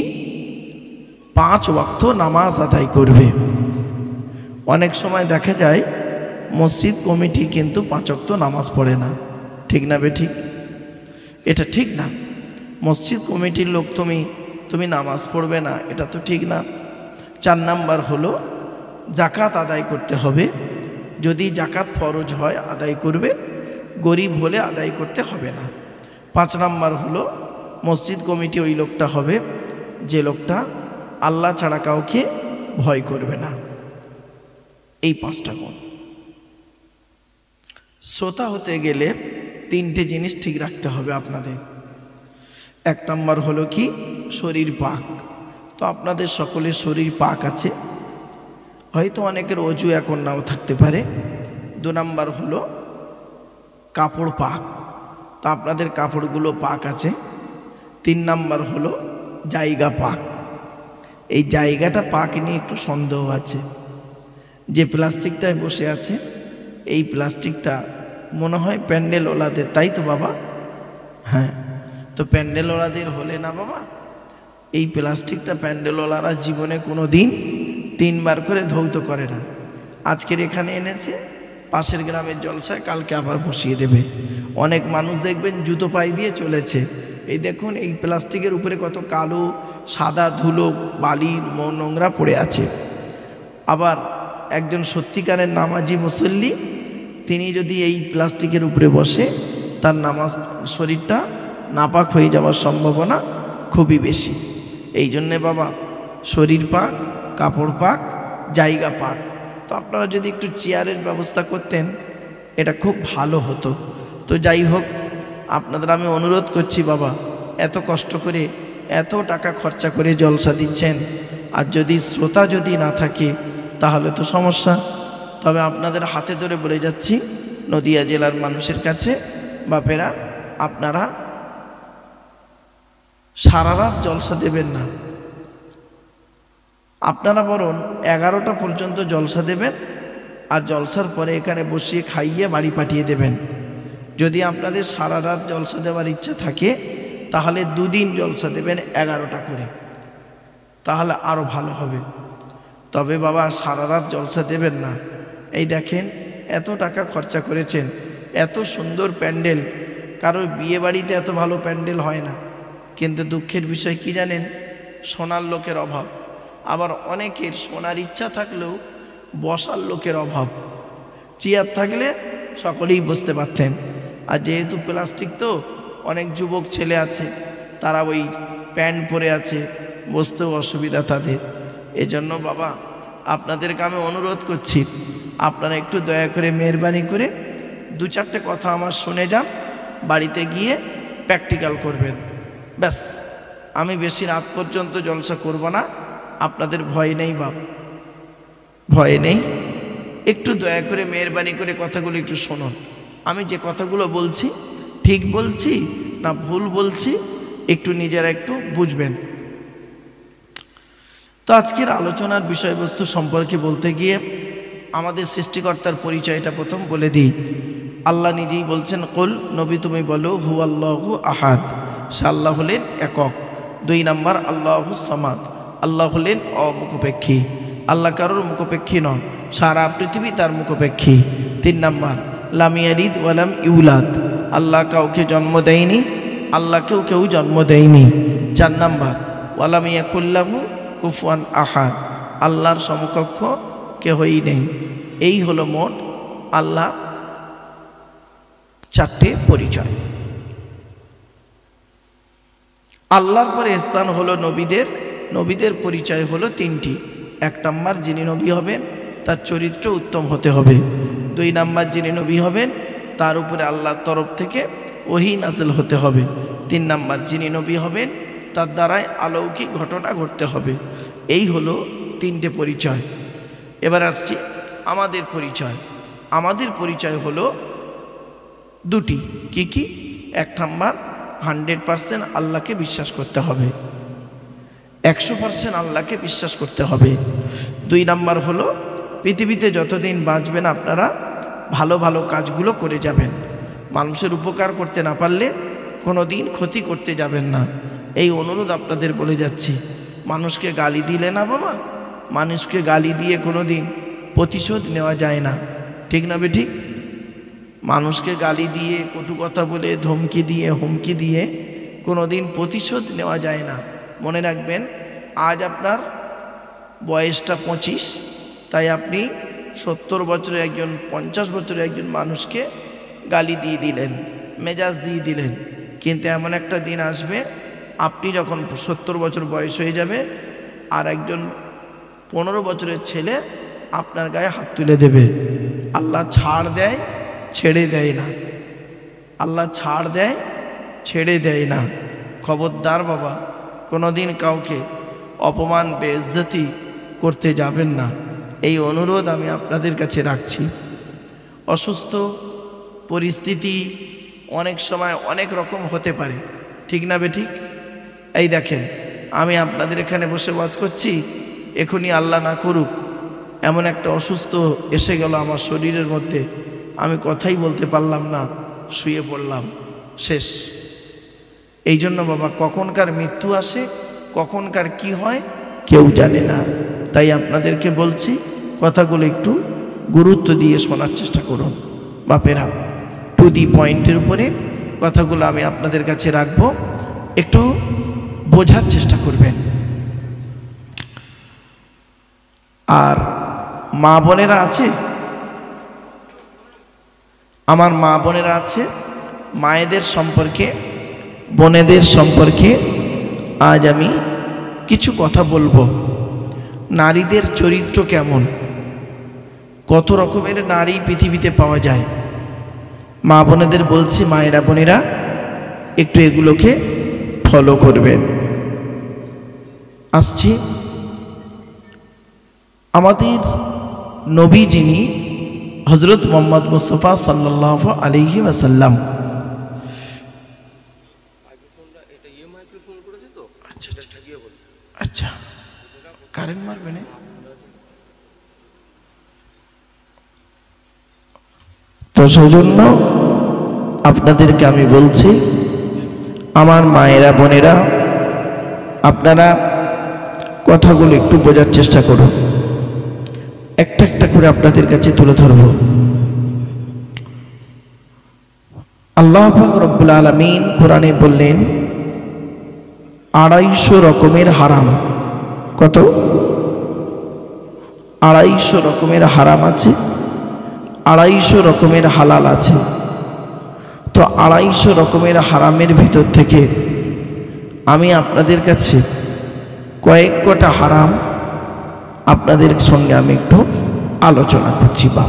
5 ওয়াক্ত নামাজ আদায় করবে। অনেক সময় দেখা যায় মসজিদ কমিটি কিন্তু 5 ওয়াক্ত নামাজ পড়ে না, ঠিক না বেঠিক? এটা ঠিক না। মসজিদ কমিটির লোক তুমি নামাজ পড়বে না, এটা তো ঠিক না। 4 নাম্বার হলো জাকাত আদায় করতে হবে, যদি জাকাত ফরজ হয় আদায় করবে, গরিব হলে আদায় করতে হবে না। 5 নাম্বার হলো মসজিদ কমিটি ওই লোকটা হবে যে লোকটা আল্লাহ ছাড়া কাউকে ভয় করবে না। এই 5টা গুণ। শ্রোতা হতে গেলে 3টে জিনিস ঠিক রাখতে হবে আপনাদের। 1 নাম্বার হলো কি, শরীর পাক। তো আপনাদের সকলের শরীর পাক আছে, হয়তো অনেকের অজু এখন নাও থাকতে পারে। 2 নাম্বার হলো কাপড় পাক, তো আপনাদের কাপড়গুলো পাক আছে। 3 নাম্বার হলো জায়গা পাক। এই জায়গাটা পাক নিয়ে একটু সন্দেহ আছে। যে প্লাস্টিকটায় বসে আছে এই প্লাস্টিকটা মনে হয় প্যান্ডেলওয়ালাদের, তাই তো বাবা? হ্যাঁ, তো প্যান্ডেলওয়ালাদের হলে না বাবা, এই প্লাস্টিকটা প্যান্ডেলওয়ালারা জীবনে কোনো দিন 3 বার করে ধৌত করে না। আজকের এখানে এনেছে, পাশের গ্রামের জলসায় কালকে আবার বসিয়ে দেবে। অনেক মানুষ দেখবেন জুতো পায়ে দিয়ে চলেছে। এই দেখুন এই প্লাস্টিকের উপরে কত কালো সাদা ধুলো বালি নোংরা পড়ে আছে। আবার একজন সত্যিকারের নামাজি মুসল্লি তিনি যদি এই প্লাস্টিকের উপরে বসে, তার নামাজ শরীরটা নাপাক হয়ে যাওয়ার সম্ভাবনা খুবই বেশি। এই জন্যে বাবা শরীর পাক, কাপড় পাক, জায়গা পাক। তো আপনারা যদি একটু চেয়ারের ব্যবস্থা করতেন এটা খুব ভালো হতো। তো যাই হোক, আপনাদের আমি অনুরোধ করছি বাবা, এত কষ্ট করে এত টাকা খরচা করে জলসা দিচ্ছেন, আর যদি শ্রোতা যদি না থাকে তাহলে তো সমস্যা। তবে আপনাদের হাতে ধরে বলে যাচ্ছি, নদিয়া জেলার মানুষের কাছে, বাপেরা আপনারা সারা রাত জলসা দেবেন না, আপনারা বরং 11টা পর্যন্ত জলসা দেবেন, আর জলসার পরে এখানে বসিয়ে খাইয়ে বাড়ি পাঠিয়ে দেবেন। যদি আপনাদের সারা রাত জলসা দেওয়ার ইচ্ছা থাকে তাহলে 2 দিন জলসা দেবেন 11টা করে, তাহলে আরও ভালো হবে। তবে বাবা সারা রাত জলসা দেবেন না। এই দেখেন এত টাকা খরচা করেছেন, এত সুন্দর প্যান্ডেল, কারোর বিয়ে বাড়িতে এত ভালো প্যান্ডেল হয় না। কিন্তু দুঃখের বিষয় কি জানেন, শোনার লোকের অভাব। আবার অনেকের শোনার ইচ্ছা থাকলেও বসার লোকের অভাব। চেয়ার থাকলে সকলেই বসতে পারতেন, আর যেহেতু প্লাস্টিক তো অনেক যুবক ছেলে আছে, তারা ওই প্যান্ট পরে আছে, বসতেও অসুবিধা তাদের। এজন্য বাবা আপনাদেরকে আমি অনুরোধ করছি, আপনারা একটু দয়া করে মেহরবানি করে 2-4টে কথা আমার শুনে যান, বাড়িতে গিয়ে প্র্যাকটিক্যাল করবেন। ব্যাস, আমি বেশি রাত পর্যন্ত জলসা করব না। আপনাদের ভয় নেই বাপ, ভয় নেই। একটু দয়া করে মেহরবানি করে কথাগুলো একটু শুনুন। আমি যে কথাগুলো বলছি ঠিক বলছি না ভুল বলছি একটু নিজেরা একটু বুঝবেন। তো আজকের আলোচনার বিষয়বস্তু সম্পর্কে বলতে গিয়ে আমাদের সৃষ্টিকর্তার পরিচয়টা প্রথম বলে দিই। আল্লাহ নিজেই বলছেন, কুল নবী তুমি বলো, হু আল্লাহু আহাদ, সে আল্লাহ হলেন একক। 2 নাম্বার আল্লাহু সামাদ, আল্লাহ হলেন অমুখপেক্ষী, আল্লাহ কারোর মুখপেক্ষী নন, সারা পৃথিবী তার মুখপেক্ষী। 3 নাম্বার লাম ইয়ালিদ ওয়ালাম ইউলাদ, আল্লাহ কাউকে জন্ম দেয়নি, আল্লাহকেও কেউ জন্ম দেয়নি। 4 নাম্বার ওয়ালাম ইয়াকুল লাহু কুফুয়ান আহাদ, আল্লাহর সমকক্ষ কেহই নেই। এই হলো মোট আল্লাহ 4টে পরিচয়। আল্লাহর পরে স্থান হলো নবীদের, নবীদের পরিচয় হলো 3টি। 1 নাম্বার যিনি নবী হবেন তার চরিত্র উত্তম হতে হবে। 2 নাম্বার যিনি নবী হবেন তার উপরে আল্লাহর তরফ থেকে ওহী নাযিল হতে হবে। 3 নাম্বার যিনি নবী হবেন তার দ্বারাই অলৌকিক ঘটনা ঘটতে হবে। এই হলো 3টে পরিচয়। এবার আসছি আমাদের পরিচয়। আমাদের পরিচয় হলো 2টি। কি কি? 1 নাম্বার 100% আল্লাহকে বিশ্বাস করতে হবে, 100% আল্লাহকে বিশ্বাস করতে হবে। 2 নাম্বার হলো পৃথিবীতে যতদিন বাঁচবেন আপনারা ভালো ভালো কাজগুলো করে যাবেন। মানুষের উপকার করতে না পারলে কোনো দিন ক্ষতি করতে যাবেন না। এই অনুরোধ আপনাদের বলে যাচ্ছি। মানুষকে গালি দিলে না বাবা, মানুষকে গালি দিয়ে কোনো দিন প্রতিশোধ নেওয়া যায় না, ঠিক না বেঠিক? মানুষকে গালি দিয়ে, কটু কথা বলে, ধমকি দিয়ে, হুমকি দিয়ে কোনো দিন প্রতিশোধ নেওয়া যায় না। মনে রাখবেন, আজ আপনার বয়সটা 25, তাই আপনি 70 বছরের একজন, 50 বছরের একজন মানুষকে গালি দিয়ে দিলেন, মেজাজ দিয়ে দিলেন। কিন্তু এমন একটা দিন আসবে, আপনি যখন 70 বছর বয়স হয়ে যাবে, আর একজন 15 বছরের ছেলে আপনার গায়ে হাত তুলে দেবে। আল্লাহ ছাড় দেয়, ছেড়ে দেয় না। আল্লাহ ছাড় দেয়, ছেড়ে দেয় না। খবরদার বাবা, কোনোদিন কাউকে অপমান বেইজ্জতি করতে যাবেন না। এই অনুরোধ আমি আপনাদের কাছে রাখছি। অসুস্থ পরিস্থিতি অনেক সময় অনেক রকম হতে পারে, ঠিক না বেঠিক? এই দেখেন, আমি আপনাদের এখানে বসে ওয়াজ করছি, এখনই আল্লাহ না করুক এমন একটা অসুস্থ এসে গেল আমার শরীরের মধ্যে, আমি কথাই বলতে পারলাম না, শুয়ে পড়লাম, শেষ। এই জন্য বাবা, কখনকার মৃত্যু আসে, কখনকার কি হয় কেউ জানে না। তাই আপনাদেরকে বলছি, কথাগুলো একটু গুরুত্ব দিয়ে শোনার চেষ্টা করুন বাপেরা। টু দি পয়েন্টের উপরে কথাগুলো আমি আপনাদের কাছে রাখবো, একটু বোঝার চেষ্টা করবেন। আর মা বোনেরা আছে, আমার মা বোনেরা আছে, মায়েদের সম্পর্কে, বোনেদের সম্পর্কে আজ আমি কিছু কথা বলবো। নারীদের চরিত্র কেমন, কত রকমের নারী পৃথিবীতে পাওয়া যায়। মা বোনেদের বলছি, মায়েরা বোনেরা একটু এগুলোকে ফলো করবেন। আসছি, আমাদের নবী যিনি হযরত মুহাম্মদ মুস্তাফা সাল্লাল্লাহু আলাইহি ওয়াসাল্লাম, আচ্ছা কারেন্ট মারবে না, তো সেজন্য আপনাদেরকে আমি বলছি, আমার মায়েরা বোনেরা, আপনারা কথাগুলো একটু বোঝার চেষ্টা করুন। একটা একটা করে আপনাদের কাছে তুলে ধরব। আল্লাহ পাক রব্বুল আলামিন কোরআনে বললেন 250 রকমের হারাম। কত? 250 রকমের হারাম আছে, 250 রকমের হালাল আছে। তো 250 রকমের হারামের ভিতর থেকে আমি আপনাদের কাছে কয়েক কটা হারাম আপনাদের সঙ্গে আমি একটু আলোচনা করছি। বা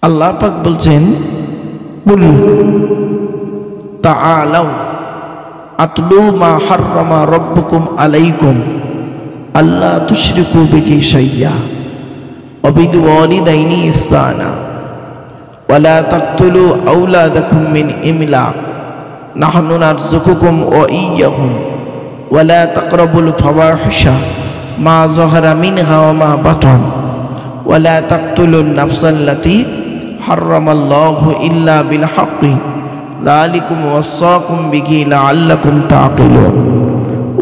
আল্লাহ পাক বলছেন, কুল তাআলাউ আতলু মা হাররামা রাব্বুকুম আলাইকুম আল্লা তুশরিকু বিহি শাইয়্যা ওয়া বিল ওয়ালিদাইনি ইহসানা ওয়া লা তাকতুলু আওলাদাকুম মিন ইমলাক নাহনু নারযুকুকুম ওয়া ইয়্যাহুম ওয়া লা তাকরাবুল ফাওয়াহিশা মা যাহারা মিনহা ওয়া মা বাতান ওয়া লা তাকতুলুন নাফসাল্লাতী হাররামাল্লাহু ইল্লা বিল হাক্কি যালিকুম ওয়াসাকুম বিহি লাআল্লাকুম তাআকিলুন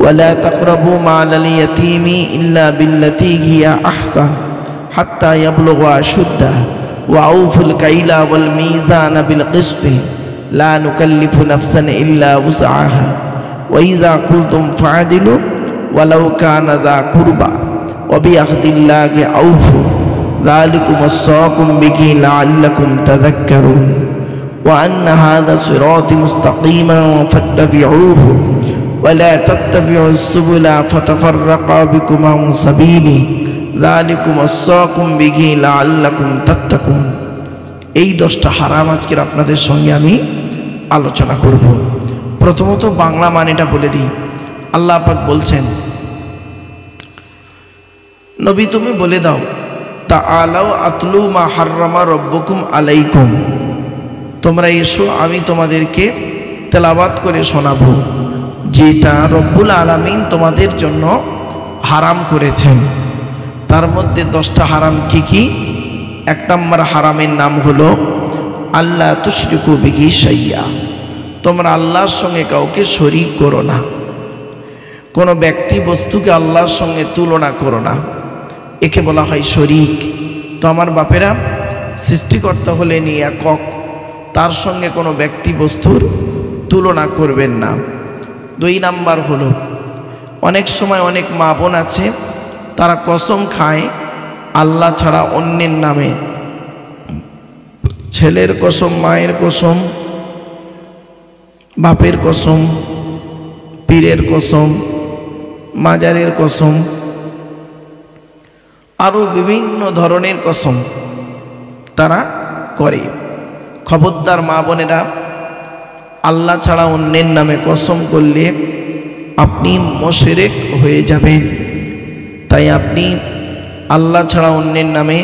ওয়া লা তাকরাবু মালাল ইয়াতীমি ইল্লা বিল্লাতী হিয়া আহসান হাত্তা ইয়াবলুগা আশুদ্দাহু ওয়া আউফুল কাইলা ওয়াল মিজানা বিল কিসতি লা নুকাল্লিফু নাফসান ইল্লা উসআহা ওয়া ইযা কুলতুম ফা'দিলু ওয়ালাউ কানা যা কুরবা ওয়া বিআহদিল্লাহি আউফু যালিকুম ওয়াসাকুম বিহি লাআল্লাকুম তাযাক্কারুন ওয়া আন্না হাযা সিরাতী মুস্তাকীমান ফাত্তাবি'উহু ওয়া লা তাত্তাবি'ুস সুবুলা ফাতাফাররাকা বিকুম আন সাবিলি যালিকুম ওয়াসাকুম বিহি লাআল্লাকুম তাত্তাকুন। এই 10টা হারাম আজকের আপনাদের সঙ্গে আমি আলোচনা করব। প্রথমত বাংলা মানেটা বলে দিই। আল্লাহ পাক বলছেন, নবী তুমি বলে দাও, তাআলাউ আতলু মা হাররামা রাব্বুকুম আলাইকুম, তোমরা এসো আমি তোমাদেরকে তেলাওয়াত করে শোনাবো যেটা রব্বুল আলামিন তোমাদের জন্য হারাম করেছেন। তার মধ্যে 10টা হারাম কি কি? 1 নম্বর হারামের নাম হলো আল্লাহ তুশরিকু বিহি শাইয়্যা, তোমরা আল্লাহর সঙ্গে কাউকে শরীক করো না, কোনো ব্যক্তি বস্তুকে আল্লাহর সঙ্গে তুলনা করো না, একে বলা হয় শরীক। তো আমার বাপেরা, সৃষ্টিকর্তা হলেন একক, তার সঙ্গে কোনো ব্যক্তি বস্তুর তুলনা করবেন না। 2 নাম্বার হলো, অনেক সময় অনেক মা বোন আছে তারা কসম খায় আল্লাহ ছাড়া অন্যের নামে, ছেলের কসম, মায়ের কসম, বাপের কসম, পীরের কসম, মাজারের কসম, আরো বিভিন্ন ধরনের কসম তারা করে। খবরদার মা বোনেরা, আল্লাহ ছাড়া অন্যের নামে কসম করলে আপনি মুশরিক হয়ে যাবেন। তাই আপনি আল্লাহ ছাড়া অন্যের নামে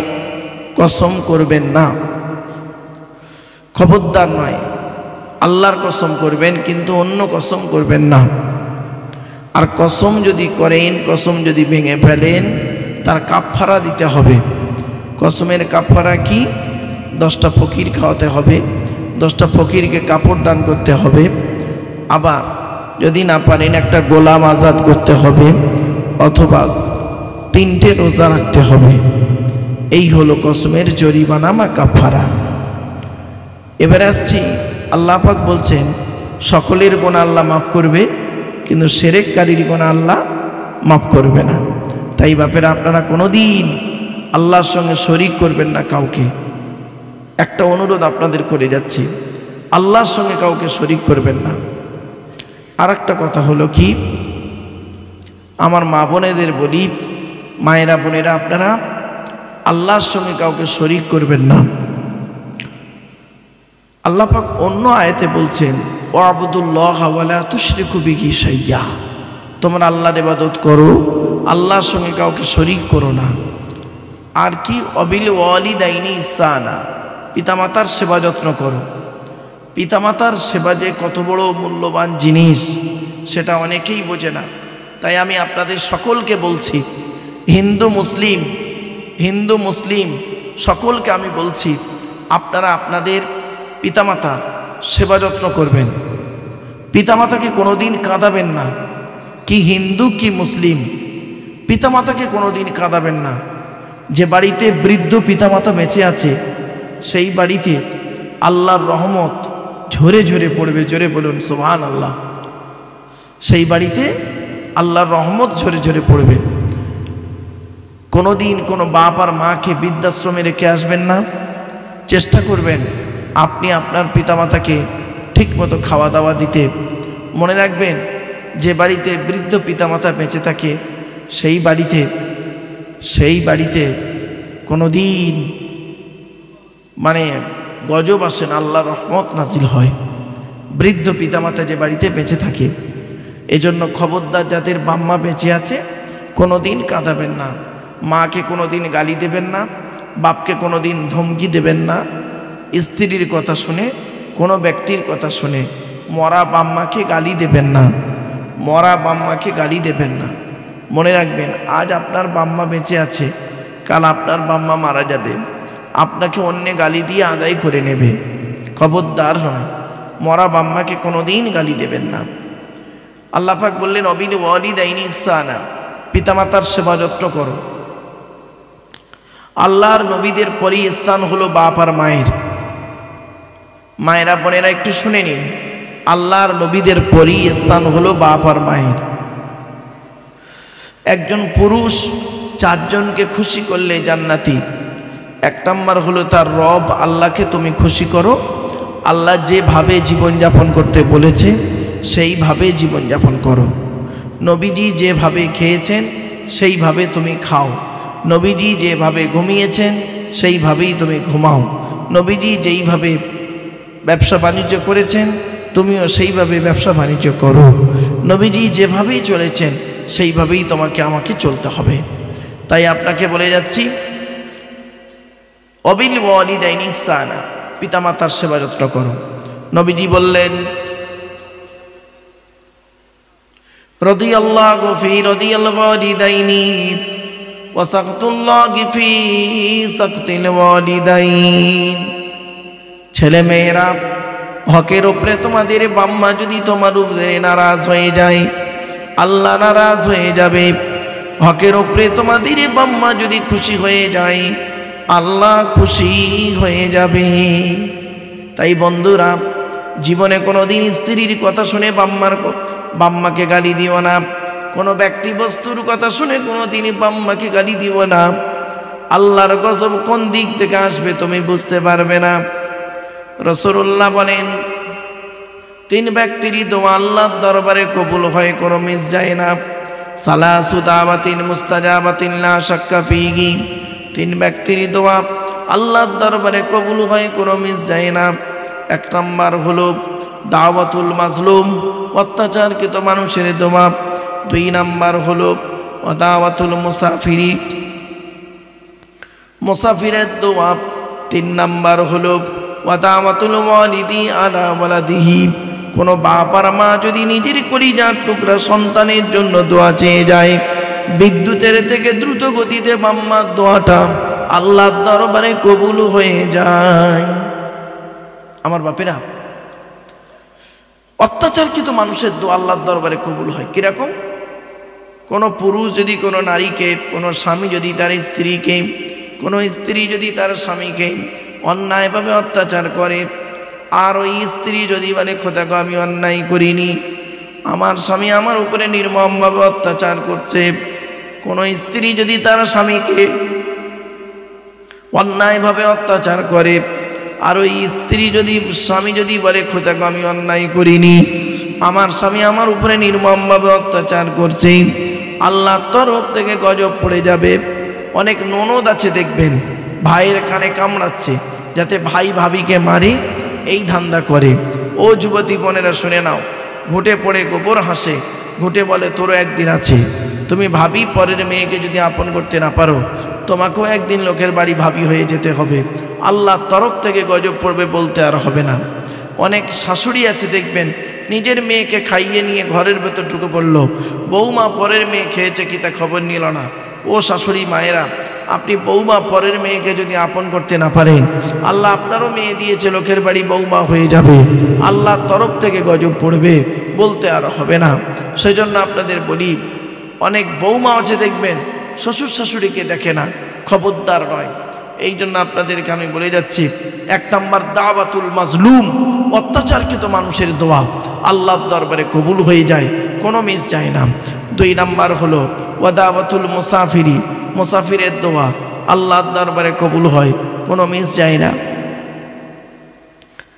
কসম করবেন না। খবরদার নয়, আল্লাহর কসম করবেন কিন্তু অন্য কসম করবেন না। আর কসম যদি করেন, কসম যদি ভেঙে ফেলেন, তার কাফারা দিতে হবে। কসমের কাফারা কি? 10টা ফকির খাওয়াতে হবে, 10টা ফকিরকে কাপড় দান করতে হবে, আবার যদি না পারেন একটা গোলাম আজাদ করতে হবে, অথবা 3টে রোজা রাখতে হবে। এই হলো কসমের জরিমানা বা কাফারা। এবার আসছি, আল্লাহ পাক বলছেন সকলের গুনাহ আল্লাহ মাফ করবে, কিন্তু শিরককারীর গুনাহ আল্লাহ মাফ করবে না। তাই বাপেরা, আপনারা কোনোদিন আল্লাহর সঙ্গে শরীক করবেন না কাউকে। একটা অনুরোধ আপনাদের করে যাচ্ছি, আল্লাহর সঙ্গে কাউকে শরীক করবেন না। আর একটা কথা হলো কি, আমার মা বোনেদের বলি, মায়েরা বোনেরা, আপনারা আল্লাহর সঙ্গে কাউকে শরীক করবেন না। আল্লাহ পাক অন্য আয়াতে বলছেন, ওয়াবুদুল্লাহ ওয়া লা তুশরিকু বিহি শাইয়্যা, তোমরা আল্লাহর ইবাদত করো, আল্লাহর সঙ্গে কাউকে শরীক করো না। আর কি? অবিল ওয়ালিদাইনি ইহসানা, পিতামাতার সেবা যত্ন করো। পিতামাতার সেবা যে কত বড় মূল্যবান জিনিস সেটা অনেকেই বোঝে না। তাই আমি আপনাদের সকলকে বলছি, হিন্দু মুসলিম সকলকে আমি বলছি, আপনারা আপনাদের পিতামাতার সেবা যত্ন করবেন। পিতামাতাকে কোনোদিন কাঁদাবেন না, কি হিন্দু কি মুসলিম, পিতামাতাকে কোনোদিন কাঁদাবেন না। যে বাড়িতে বৃদ্ধ পিতামাতা বেঁচে আছে সেই বাড়িতে আল্লাহর রহমত ঝরে ঝরে পড়বে। জোরে বলুন সুবহানাল্লাহ। সেই বাড়িতে আল্লাহর রহমত ঝরে ঝরে পড়বে। কোনোদিন কোনো বাপ আর মাকে বৃদ্ধাশ্রমে রেখে আসবেন না। চেষ্টা করবেন আপনি আপনার পিতামাতাকে ঠিকমতো খাওয়া দাওয়া দিতে। মনে রাখবেন, যে বাড়িতে বৃদ্ধ পিতামাতা বেঁচে থাকে সেই বাড়িতে কোনোদিন গজব আসে না, আল্লাহর রহমত নাজিল হয়। বৃদ্ধ পিতামাতা যে বাড়িতে বেঁচে থাকে, এজন্য খবরদার যাদের বাম্মা বেঁচে আছে কোনোদিন কাঁদাবেন না, মাকে কোনোদিন গালি দেবেন না, বাপকে কোনোদিন ধমকি দেবেন না। স্ত্রীর কথা শুনে, কোনো ব্যক্তির কথা শুনে মরা বাম্মাকে গালি দেবেন না, মরা বাম্মাকে গালি দেবেন না। মনে রাখবেন, আজ আপনার বাম্মা বেঁচে আছে, কাল আপনার বাম্মা মারা যাবে, আপনাকে অন্য গালি দিয়ে আদায় করে নেবে। খবরদার নয়, মরা বাম্মাকে কোনোদিন গালি দেবেন না। আল্লাহ পাক বললেন অবিল ওয়ালিদাইনি ইহসানা, পিতামাতার সেবা যত্ন করো। আল্লাহর নবীদের পরই স্থান হলো বাপ আর মায়ের। মায়েরা বোনেরা একটু শুনে নিন, আল্লাহর নবীদের পরই স্থান হলো বাপ আর মায়ের। একজন পুরুষ 4 জনকে খুশি করলে জান্নাতি। 1 নম্বর হলো তার রব আল্লাহকে তুমি খুশি করো, আল্লাহ যেভাবে জীবনযাপন করতে বলেছে সেইভাবে জীবনযাপন করো। নবীজি যেভাবে খেয়েছেন সেইভাবে তুমি খাও, নবীজি যেভাবে ঘুমিয়েছেন সেইভাবেই তুমি ঘুমাও, নবীজি যেইভাবে ব্যবসা বাণিজ্য করেছেন তুমিও সেইভাবে ব্যবসা বাণিজ্য করো, নবীজি যেভাবেই চলেছেন সেইভাবেই তোমাকে আমাকে চলতে হবে। তাই আপনাকে বলে যাচ্ছি, অবিল ওয়ালিদাইনি ইহসানা, পিতামাতার সেবা যত্ন করো। নবীজি বললেন রাদিয়াল্লাহু ফি রাদিয়াল ওয়ালিদাইনি ওয়া সাকতুল্লাহি ফি সাকতিল ওয়ালিদাইন। ছেলে মেয়েরা, হকের উপরে তোমাদের বাম্মা যদি তোমার উপরে নারাজ হয়ে যায়, আল্লাহ নারাজ হয়ে যাবে। হকের উপরে তোমাদের বাম্মা যদি খুশি হয়ে যায়, আল্লাহ খুশি হয়ে যাবে। তাই বন্ধুরা, জীবনে কোনোদিন স্ত্রীর কথা শুনে বাম্মাকে গালি দিও না, কোনো ব্যক্তি বস্তুর কথা শুনে কোনোদিনই বাম্মাকে গালি দিও না। আল্লাহর গজব কোন দিক থেকে আসবে তুমি বুঝতে পারবে না। রাসূলুল্লাহ বলেন, 3 ব্যক্তির দোয়া আল্লাহর দরবারে কবুল হয়, কোনো মিস যায় না। সালাসু দাওয়াতিন মুস্তাজাবাতিন লা শাক্কা ফীহি, 3 ব্যক্তির দোয়া আল্লাহর দরবারে কবুল হয়, কোনো মিস যায় না। 1 নম্বর হলো দাওয়াতুল মাজলুম, অত্যাচারকৃত মানুষের দোয়া। 2 নম্বর হলো দাওয়াতুল মুসাফিরি, মুসাফিরের দোয়া। 3 নম্বর হলো দাওয়াতুল ওয়ালিদি আলা ওয়ালাদিহি, কোনো বাপ আর মা যদি নিজের কলিজার টুকরা সন্তানের জন্য দোয়া চেয়ে যায়, বিদ্যুতের থেকে দ্রুত গতিতে বাম্মার দোয়াটা আল্লাহর দরবারে কবুল হয়ে যায়। আমার বাপেরা, অত্যাচারকৃত মানুষের দোয়া আল্লাহর দরবারে কবুল হয় কিরকম? কোনো পুরুষ যদি কোনো নারীকে, কোনো স্বামী যদি তার স্ত্রীকে, কোনো স্ত্রী যদি তার স্বামীকে অন্যায়ভাবে অত্যাচার করে, আর ওই স্ত্রী যদি বলে খোদা গো আমি অন্যায় করিনি, আমার স্বামী আমার উপরে নির্মমভাবে অত্যাচার করছে। কোনো স্ত্রী যদি তার স্বামীকে অন্যায়ভাবে অত্যাচার করে, আর ওই স্বামী যদি বলে খোদা গো আমি অন্যায় করিনি, আমার স্বামী আমার উপরে নির্মমভাবে অত্যাচার করছে, আল্লাহর তরফ থেকে গজব পড়ে যাবে। অনেক ননদ আছে দেখবেন, ভাইয়ের কানে কামড়াচ্ছে যাতে ভাই ভাবিকে মারে, এই ধান্দা করে। ও যুবতী বোনেরা শুনে নাও, ঘুটে পড়ে গোবর হাসে, ঘুটে বলে তোরও একদিন আছে। তুমি ভাবি পরের মেয়েকে যদি আপন করতে না পারো, তোমাকেও একদিন লোকের বাড়ি ভাবি হয়ে যেতে হবে, আল্লাহর তরফ থেকে গজব পড়বে, বলতে আর হবে না। অনেক শাশুড়ি আছে দেখবেন, নিজের মেয়েকে খাইয়ে নিয়ে ঘরের ভেতর ঢুকে পড়ল, বৌমা পরের মেয়ে খেয়েছে কি তা খবর নিল না। ও শাশুড়ি মায়েরা, আপনি বৌমা পরের মেয়েকে যদি আপন করতে না পারেন, আল্লাহ আপনারও মেয়ে দিয়েছে, লোকের বাড়ি বৌমা হয়ে যাবে, আল্লাহর তরফ থেকে গজব পড়বে, বলতে আর হবে না। সেই জন্য আপনাদের বলি, অনেক বৌমা আছে দেখবেন শ্বশুর শাশুড়িকে দেখে না, খবরদার নয়। এই জন্য আপনাদেরকে আমি বলে যাচ্ছি, 1 নম্বর দাওয়াতুল মাজলুম, অত্যাচারকৃত মানুষের দোয়া আল্লাহর দরবারে কবুল হয়ে যায়, কোনো মিস যায় না। 2 নম্বর হলো ওয়াদাওয়াতুল মুসাফিরি, মুসাফিরের দোয়া আল্লাহর দরবারে কবুল হয়, কোনো মিস যায় না।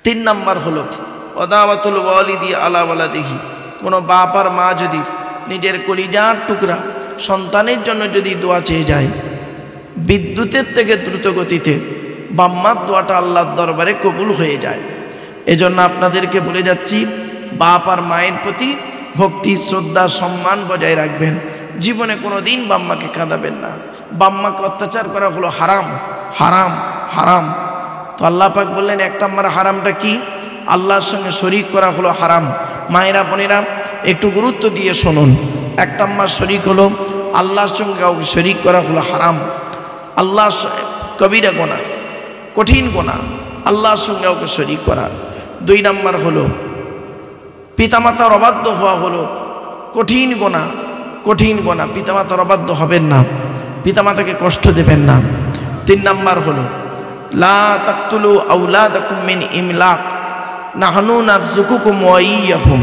3 নম্বর হলো ওয়াদাওয়াতুল ওয়ালিদি আলা ওয়ালাদিহি, কোনো বাপ আর মা যদি নিজের কলিজার টুকরা সন্তানের জন্য যদি দোয়া চেয়ে যায়, বিদ্যুতের থেকে দ্রুত গতিতে বাম্মার দোয়াটা আল্লাহর দরবারে কবুল হয়ে যায়। এজন্য আপনাদেরকে বলে যাচ্ছি, বাপ আর মায়ের প্রতি ভক্তি, শ্রদ্ধা, সম্মান বজায় রাখবেন। জীবনে কোনো দিন বাম্মাকে কাঁদাবেন না। বাম্মাকে অত্যাচার করা হলো হারাম, হারাম, হারাম। তো আল্লাহ পাক বললেন 1 নম্বর হারামটা কি? আল্লাহর সঙ্গে শরীক করা হলো হারাম। মায়েরা বোনেরা একটু গুরুত্ব দিয়ে শুনুন। 1 নম্বর শরীক হলো আল্লাহর সঙ্গে কাউকে শরীক করা হলো হারাম। আল্লাহ কবিরা গোনা, কঠিন গোনা, আল্লাহর সঙ্গে কাউকে শরীক করা। 2 নম্বর হলো পিতামাতার অবাধ্য হওয়া হলো কঠিন গোনা, কঠিন গোনা। পিতামাতার অবাধ্য হবেন না, পিতামাতাকে কষ্ট দেবেন না। 3 নম্বর হলো লা তাকতুলু আওলাদাকুম মিন ইমলাক নাহনু নারযুকুকুম ওয়া ইয়্যাহুম,